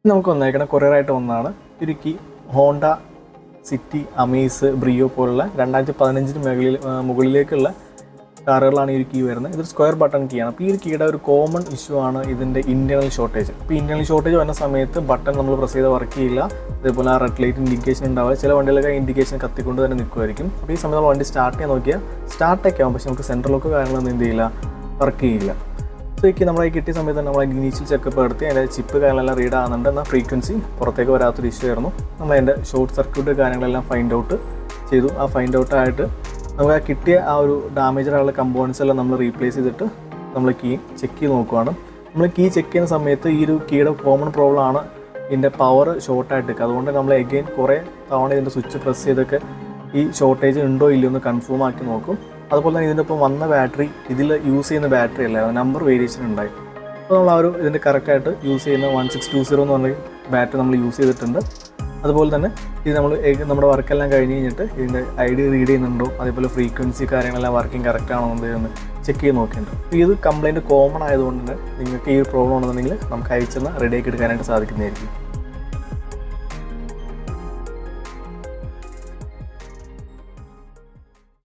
നമുക്ക് വന്നേക്കണം കൊറിയറായിട്ട് വന്നതാണ് ഒരു key. Honda City, Amaze, Brio പോലുള്ള 2015 മുകളിലേക്കുള്ള കാറുകളാണ് ഈ ഒരു കീ വരുന്നത്. ഇതൊരു സ്ക്വയർ ബട്ടൺ കീ ആണ്. അപ്പോൾ ഈ ഒരു കീയുടെ ഒരു കോമൺ ഇഷ്യൂ ആണ് ഇതിൻ്റെ ഇൻറ്റേർണൽ ഷോർട്ടേജ്. ഇപ്പോൾ ഇൻറ്റേർണൽ ഷോർട്ടേജ് വരുന്ന സമയത്ത് ബട്ടൺ നമ്മൾ പ്രസ് ചെയ്ത് വർക്ക് ചെയ്യില്ല. അതേപോലെ ആ റെഡ് ലൈറ്റ് ഇൻഡിക്കേഷൻ ഉണ്ടാവുക. ചില വണ്ടികളൊക്കെ ഇൻഡിക്കേഷൻ കത്തിക്കൊണ്ട് തന്നെ നിൽക്കുമായിരിക്കും. അപ്പോൾ ഈ സമയത്ത് നമ്മൾ വണ്ടി സ്റ്റാർട്ട് ചെയ്യാൻ നോക്കിയാൽ സ്റ്റാർട്ടൊക്കെ ആവും, പക്ഷേ നമുക്ക് സെൻട്രൽ ലോക്ക് കാര്യങ്ങളൊന്നും എന്ത് ചെയ്യില്ല, വർക്ക് ചെയ്യില്ല. സോ ഈ നമ്മളെ കിട്ടിയ സമയത്ത് നമ്മൾ ഇനീഷ്യൽ ചെക്കപ്പ് നടത്തി അതിൻ്റെ ചിപ്പ് കാര്യങ്ങളെല്ലാം റീഡ് ആകുന്നുണ്ട്. എന്നാൽ ഫ്രീക്വൻസി പുറത്തേക്ക് വരാത്തൊരു ഇഷ്യൂ ആയിരുന്നു. നമ്മൾ അതിൻ്റെ ഷോർട്ട് സർക്യൂട്ട് കാര്യങ്ങളെല്ലാം ഫൈൻഡ് ഔട്ട് ചെയ്തു. ആ ഫൈൻഡ് ഔട്ടായിട്ട് നമുക്ക് ആ കിട്ടിയ ആ ഒരു ഡാമേജഡ് ആയുള്ള കമ്പോണൻസ് എല്ലാം നമ്മൾ റീപ്ലേസ് ചെയ്തിട്ട് നമ്മൾ കീ ചെക്ക് ചെയ്ത് നോക്കുവാണ്. നമ്മൾ കീ ചെക്ക് ചെയ്യുന്ന സമയത്ത് ഈ ഒരു കീയുടെ കോമൺ പ്രോബ്ലം ആണ് ഇതിൻ്റെ പവർ ഷോർട്ടായിട്ട് നിൽക്കുക. അതുകൊണ്ട് നമ്മൾ എഗെയിൻ കുറേ തവണ ഇതിൻ്റെ സ്വിച്ച് പ്രസ് ചെയ്തൊക്കെ ഈ ഷോർട്ടേജ് ഉണ്ടോ ഇല്ലയോ എന്ന് കൺഫേം ആക്കി നോക്കും. അതുപോലെ തന്നെ ഇതിൻ്റെ ഒപ്പം വന്ന ബാറ്ററി, ഇതിൽ യൂസ് ചെയ്യുന്ന ബാറ്ററി അല്ല, നമ്പർ വേരിയേഷൻ ഉണ്ടായി. അപ്പോൾ നമ്മൾ ആ ഒരു ഇതിൻ്റെ കറക്റ്റായിട്ട് യൂസ് ചെയ്യുന്ന 1620 എന്ന് പറഞ്ഞ ബാറ്ററി നമ്മൾ യൂസ് ചെയ്തിട്ടുണ്ട്. അതുപോലെ തന്നെ ഇത് നമ്മുടെ വർക്കെല്ലാം കഴിഞ്ഞ് കഴിഞ്ഞിട്ട് ഇതിൻ്റെ ID റീഡ് ചെയ്യുന്നുണ്ടോ, അതേപോലെ ഫ്രീക്വൻസി കാര്യങ്ങളെല്ലാം വർക്കിംഗ് കറക്റ്റ് ആണോ എന്ന് ചെക്ക് ചെയ്ത് നോക്കിയിട്ടുണ്ട്. അപ്പോൾ ഇത് കംപ്ലയിൻറ്റ് കോമൺ ആയതുകൊണ്ട് തന്നെ നിങ്ങൾക്ക് ഈ ഒരു പ്രോബ്ലം ഉണ്ടെന്നുണ്ടെങ്കിൽ നമുക്ക് അയച്ചെന്ന് റെഡിയാക്കി എടുക്കാനായിട്ട് സാധിക്കുന്നതായിരിക്കും.